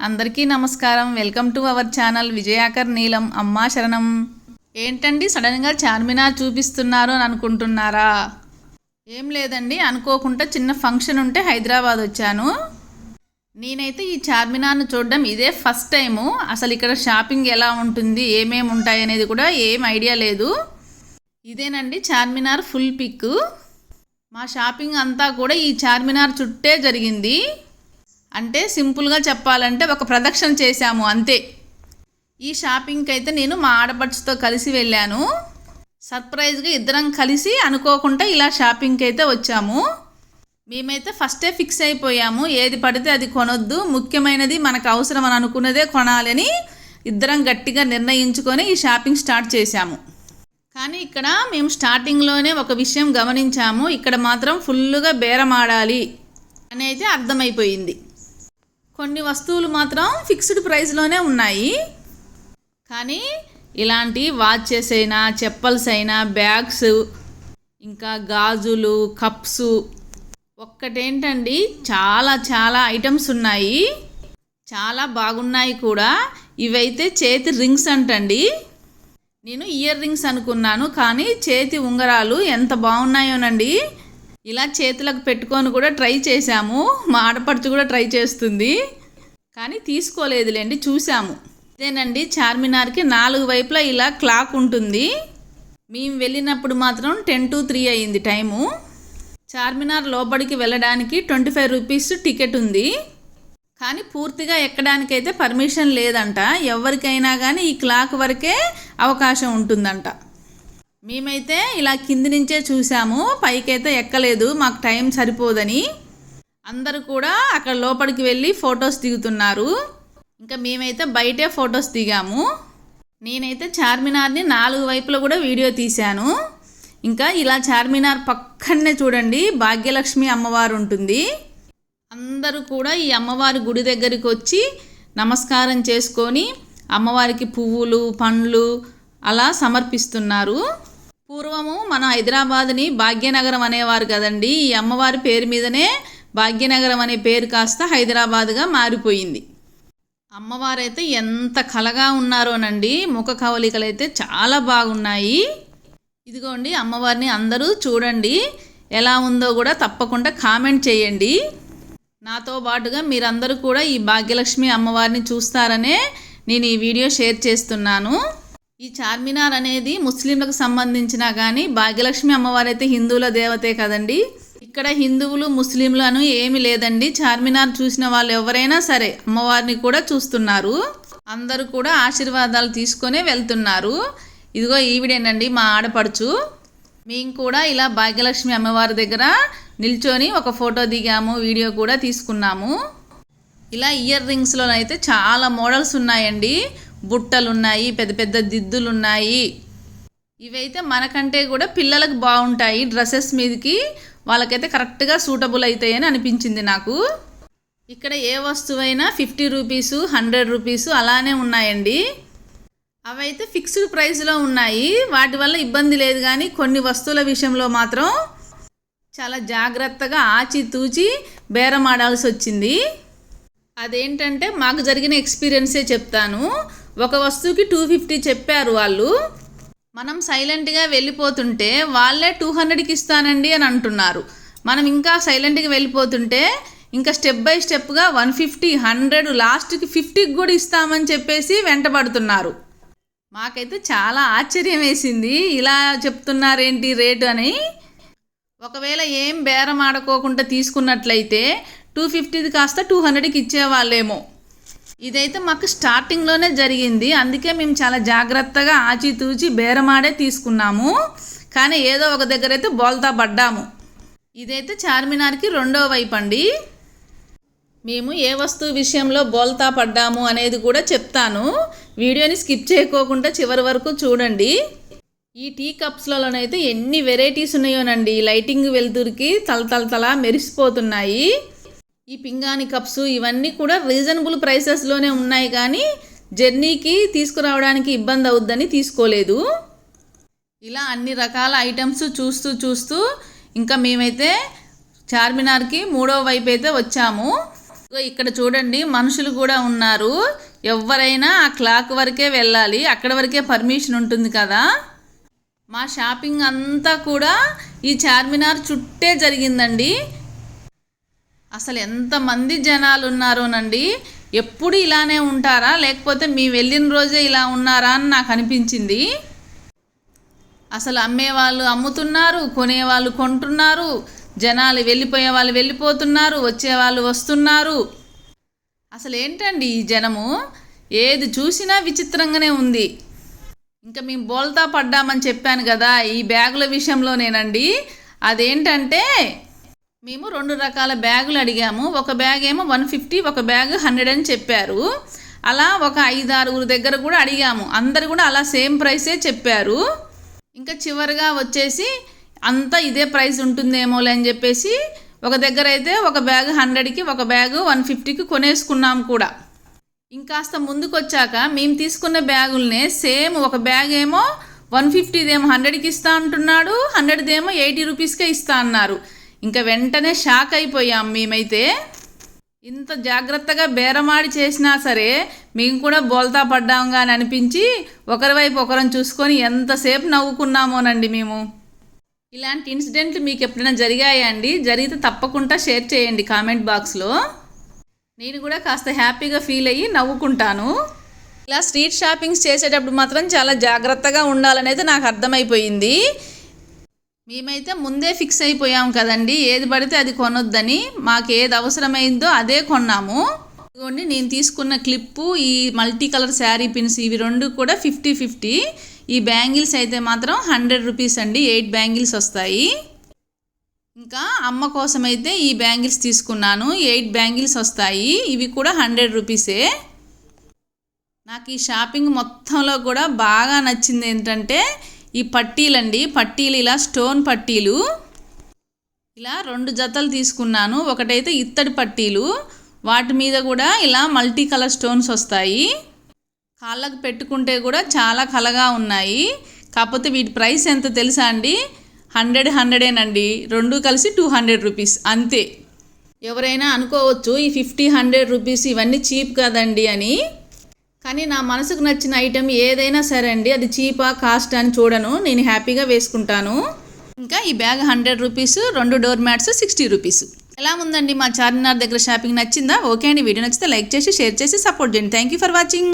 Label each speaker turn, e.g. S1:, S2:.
S1: అందరికీ నమస్కారం. Welcome to our channel విజయాకర్ నీలం. అమ్మా శరణం. ఏంటండి సడన్గా చార్మినార్ చూపిస్తున్నారు అని అనుకుంటున్నారా? ఏం లేదండి, అనుకోకుండా చిన్న ఫంక్షన్ ఉంటే హైదరాబాద్ వచ్చాను. నేనైతే ఈ చార్మినార్ను చూడడం ఇదే ఫస్ట్ టైము. అసలు ఇక్కడ షాపింగ్ ఎలా ఉంటుంది, ఏమేమి ఉంటాయి అనేది కూడా ఏం ఐడియా లేదు. ఇదేనండి చార్మినార్ ఫుల్ పిక్. మా షాపింగ్ అంతా కూడా ఈ చార్మినార్ చుట్టే జరిగింది. అంటే సింపుల్గా చెప్పాలంటే ఒక ప్రదక్షిణ చేశాము అంతే. ఈ షాపింగ్కి అయితే నేను మా ఆడపడుచుతో కలిసి వెళ్ళాను. సర్ప్రైజ్గా ఇద్దరం కలిసి అనుకోకుండా ఇలా షాపింగ్కి అయితే వచ్చాము. మేమైతే ఫస్టే ఫిక్స్ అయిపోయాము, ఏది పడితే అది కొనొద్దు, ముఖ్యమైనది మనకు అవసరం అని అనుకున్నదే కొనాలని ఇద్దరం గట్టిగా నిర్ణయించుకొని ఈ షాపింగ్ స్టార్ట్ చేశాము. కానీ ఇక్కడ మేము స్టార్టింగ్లోనే ఒక విషయం గమనించాము, ఇక్కడ మాత్రం ఫుల్గా బేరమాడాలి అని అయితే అర్థమైపోయింది. కొన్ని వస్తువులు మాత్రం ఫిక్స్డ్ ప్రైస్లోనే ఉన్నాయి. కానీ ఇలాంటి వాచెస్ అయినా, చెప్పల్స్ అయినా, బ్యాగ్స్, ఇంకా గాజులు, కప్స్, ఒక్కటేంటండి చాలా చాలా ఐటమ్స్ ఉన్నాయి. చాలా బాగున్నాయి కూడా. ఇవైతే చేతి రింగ్స్ అంటండి. నేను ఇయర్ రింగ్స్ అనుకున్నాను, కానీ చేతి ఉంగరాలు ఎంత బాగున్నాయోనండి. ఇలా చేతులకు పెట్టుకొని కూడా ట్రై చేశాము. మా ఆడపడుచు కూడా ట్రై చేస్తుంది, కానీ తీసుకోలేదులేండి, చూసాము. ఇదేనండి చార్మినార్కి 4 వైపులా ఇలా క్లాక్ ఉంటుంది. మేము వెళ్ళినప్పుడు మాత్రం 10 to 3 అయింది టైము. చార్మినార్ లోపలికి వెళ్ళడానికి 25 రూపీస్ టికెట్ ఉంది. కానీ పూర్తిగా ఎక్కడానికైతే పర్మిషన్ లేదంట. ఎవరికైనా కానీ ఈ క్లాక్ వరకే అవకాశం ఉంటుందంట. మేమైతే ఇలా కింది నుంచే చూసాము, పైకైతే ఎక్కలేదు, మాకు టైం సరిపోదని. అందరూ కూడా అక్కడ లోపలికి వెళ్ళి ఫొటోస్ దిగుతున్నారు. ఇంకా మేమైతే బయటే ఫొటోస్ దిగాము. నేనైతే చార్మినార్ని 4 వైపులో కూడా వీడియో తీశాను. ఇంకా ఇలా చార్మినార్ పక్కనే చూడండి భాగ్యలక్ష్మి అమ్మవారు ఉంటుంది. అందరూ కూడా ఈ అమ్మవారి గుడి దగ్గరికి వచ్చి నమస్కారం చేసుకొని అమ్మవారికి పువ్వులు, పండ్లు అలా సమర్పిస్తున్నారు. పూర్వము మన హైదరాబాద్ని భాగ్యనగరం అనేవారు కదండి. ఈ అమ్మవారి పేరు మీదనే భాగ్యనగరం అనే పేరు కాస్త హైదరాబాద్గా మారిపోయింది. అమ్మవారైతే ఎంత కలగా ఉన్నారోనండి. ముఖ కవలికలు అయితే చాలా బాగున్నాయి. ఇదిగోండి అమ్మవారిని అందరూ చూడండి, ఎలా ఉందో కూడా తప్పకుండా కామెంట్ చేయండి. నాతో పాటుగా మీరందరూ కూడా ఈ భాగ్యలక్ష్మి అమ్మవారిని చూస్తారనే నేను ఈ వీడియో షేర్ చేస్తున్నాను. ఈ చార్మినార్ అనేది ముస్లింలకు సంబంధించిన, కానీ భాగ్యలక్ష్మి అమ్మవారు అయితే హిందువుల దేవతే కదండి. ఇక్కడ హిందువులు ముస్లింలు అని ఏమి లేదండి. చార్మినార్ చూసిన వాళ్ళు ఎవరైనా సరే అమ్మవారిని కూడా చూస్తున్నారు. అందరూ కూడా ఆశీర్వాదాలు తీసుకొనే వెళ్తున్నారు. ఇదిగో ఈవిడేనండి మా ఆడపడుచు. మేము కూడా ఇలా భాగ్యలక్ష్మి అమ్మవారి దగ్గర నిల్చొని ఒక ఫోటో దిగాము, వీడియో కూడా తీసుకున్నాము. ఇలా ఇయర్ రింగ్స్లో అయితే చాలా మోడల్స్ ఉన్నాయండి. బుట్టలు ఉన్నాయి, పెద్ద పెద్ద దిద్దులు ఉన్నాయి. ఇవైతే మనకంటే కూడా పిల్లలకు బాగుంటాయి. డ్రెస్సెస్ మీదకి వాళ్ళకైతే కరెక్ట్గా సూటబుల్ అవుతాయని అనిపించింది నాకు. ఇక్కడ ఏ వస్తువైనా 50 రూపీసు, 100 రూపీసు అలానే ఉన్నాయండి. అవైతే ఫిక్స్డ్ ప్రైస్లో ఉన్నాయి, వాటి వల్ల ఇబ్బంది లేదు. కానీ కొన్ని వస్తువుల విషయంలో మాత్రం చాలా జాగ్రత్తగా ఆచితూచి బేరమాడాల్సి వచ్చింది. అదేంటంటే మాకు జరిగిన ఎక్స్పీరియన్సే చెప్తాను. ఒక వస్తువుకి 250 చెప్పారు వాళ్ళు. మనం సైలెంట్గా వెళ్ళిపోతుంటే వాళ్ళే 200కి ఇస్తానండి అని అంటున్నారు. మనం ఇంకా సైలెంట్గా వెళ్ళిపోతుంటే ఇంకా స్టెప్ బై స్టెప్గా 150, 100, లాస్ట్కి 50కి కూడా ఇస్తామని చెప్పేసి వెంటబడుతున్నారు. మాకైతే చాలా ఆశ్చర్యం వేసింది, ఇలా చెప్తున్నారేంటి రేటు అని. ఒకవేళ ఏం బేరం ఆడుకోకుండా తీసుకున్నట్లయితే 250ది కాస్త 200కి ఇచ్చేవాళ్ళేమో. ఇదైతే మాకు స్టార్టింగ్లోనే జరిగింది, అందుకే మేము చాలా జాగ్రత్తగా ఆచితూచి బేరమాడే తీసుకున్నాము. కానీ ఏదో ఒక దగ్గర అయితే బోల్తా పడ్డాము. ఇదైతే చార్మినార్కి 2వ వైపు అండి. మేము ఏ వస్తువు విషయంలో బోల్తా పడ్డాము అనేది కూడా చెప్తాను. వీడియోని స్కిప్ చేయకోకుండా చివరి వరకు చూడండి. ఈ టీ కప్స్లలోనైతే ఎన్ని వెరైటీస్ ఉన్నాయోనండి. లైటింగ్ వెలుతురికి తల మెరిసిపోతున్నాయి. ఈ పింగాణి కప్స్ ఇవన్నీ కూడా రీజనబుల్ ప్రైసెస్లోనే ఉన్నాయి, కానీ జర్నీకి తీసుకురావడానికి ఇబ్బంది అవుద్దని తీసుకోలేదు. ఇలా అన్ని రకాల ఐటమ్స్ చూస్తూ ఇంకా మేమైతే చార్మినార్కి 3వ వైపు అయితే వచ్చాము. ఇక్కడ చూడండి మనుషులు కూడా ఉన్నారు. ఎవరైనా ఆ క్లాక్ వరకే వెళ్ళాలి, అక్కడ వరకే పర్మిషన్ ఉంటుంది కదా. మా షాపింగ్ అంతా కూడా ఈ చార్మినార్ చుట్టే జరిగిందండి. అసలు ఎంతమంది జనాలు ఉన్నారోనండి. ఎప్పుడు ఇలానే ఉంటారా, లేకపోతే మీ వెళ్ళిన రోజే ఇలా ఉన్నారా అని నాకు అనిపించింది. అసలు అమ్మేవాళ్ళు అమ్ముతున్నారు, కొనేవాళ్ళు కొంటున్నారు, జనాలు వెళ్ళిపోయే వాళ్ళు వెళ్ళిపోతున్నారు, వచ్చేవాళ్ళు వస్తున్నారు. అసలు ఏంటండి ఈ జనము, ఏది చూసినా విచిత్రంగానే ఉంది. ఇంకా మేము బోల్తా పడ్డామని చెప్పాను కదా ఈ బ్యాగుల విషయంలోనేనండి. అదేంటంటే మేము 2 రకాల బ్యాగులు అడిగాము. ఒక బ్యాగ్ ఏమో 150, ఒక బ్యాగ్ 100 అని చెప్పారు. అలా ఒక 5-6 దగ్గర కూడా అడిగాము. అందరు కూడా అలా సేమ్ ప్రైసే చెప్పారు. ఇంకా చివరిగా వచ్చేసి అంతా ఇదే ప్రైస్ ఉంటుందేమోలే అని చెప్పేసి ఒక దగ్గర అయితే ఒక బ్యాగ్ 100కి, ఒక బ్యాగ్ 150కి కొనేసుకున్నాం కూడా. ఇంకాస్త ముందుకు వచ్చాక మేము తీసుకున్న బ్యాగులనే సేమ్ ఒక బ్యాగ్ ఏమో 150దేమో 100కి ఇస్తా అంటున్నాడు, 100దేమో 80 రూపీస్కే ఇస్తా అన్నారు. ఇంకా వెంటనే షాక్ అయిపోయాం మేమైతే. ఇంత జాగ్రత్తగా బేరమాడి చేసినా సరే మేము కూడా బోల్తా పడ్డాంగా అని అనిపించి ఒకరి వైపు ఒకరం చూసుకొని ఎంతసేపు నవ్వుకున్నామోనండి మేము. ఇలాంటి ఇన్సిడెంట్లు మీకు ఎప్పుడైనా జరిగాయా అండి? జరిగితే తప్పకుండా షేర్ చేయండి కామెంట్ బాక్స్లో. నేను కూడా కాస్త హ్యాపీగా ఫీల్ అయ్యి నవ్వుకుంటాను. ఇలా స్ట్రీట్ షాపింగ్స్ చేసేటప్పుడు మాత్రం చాలా జాగ్రత్తగా ఉండాలనేది నాకు అర్థమైపోయింది. మేమైతే ముందే ఫిక్స్ అయిపోయాం కదండి, ఏది పడితే అది కొనొద్దని. మాకు ఏది అవసరమైందో అదే కొన్నాము. ఇదిగోండి నేను తీసుకున్న క్లిప్పు, ఈ మల్టీ కలర్ శారీ పిన్స్, ఇవి 2 కూడా 50-50. ఈ బ్యాంగిల్స్ అయితే మాత్రం 100 రూపీస్ అండి, 8 బ్యాంగిల్స్ వస్తాయి. ఇంకా అమ్మ కోసం అయితే ఈ బ్యాంగిల్స్ తీసుకున్నాను, 8 బ్యాంగిల్స్ వస్తాయి. ఇవి కూడా 100 రూపీసే. నాకు ఈ షాపింగ్ మొత్తంలో కూడా బాగా నచ్చింది ఏంటంటే ఈ పట్టీలండి. పట్టీలు ఇలా స్టోన్ పట్టీలు, ఇలా 2 జతలు తీసుకున్నాను. ఒకటైతే ఇత్తడి పట్టీలు, వాటి మీద కూడా ఇలా మల్టీ కలర్ స్టోన్స్ వస్తాయి. కాళ్ళకు పెట్టుకుంటే కూడా చాలా కలగా ఉన్నాయి. కాకపోతే వీటి ప్రైస్ ఎంత తెలుసా అండి? 100 2 కలిసి 200 రూపీస్ అంతే. ఎవరైనా అనుకోవచ్చు ఈ 50-100 రూపీస్ ఇవన్నీ చీప్ కదండి అని. కానీ నా మనసుకు నచ్చిన ఐటెం ఏదైనా సరే అండి, అది చీపా కాస్ట్ అని చూడను, నేను హ్యాపీగా వేసుకుంటాను. ఇంకా ఈ bag 100 rupees, 2 door mats 60 rupees. ఎలా ఉందండి మా చార్మినార్ దగ్గర షాపింగ్? నచ్చిందా? ఓకే అండి, వీడియో నచ్చితే లైక్ చేసి షేర్ చేసి సపోర్ట్ చేయండి. Thank you for watching.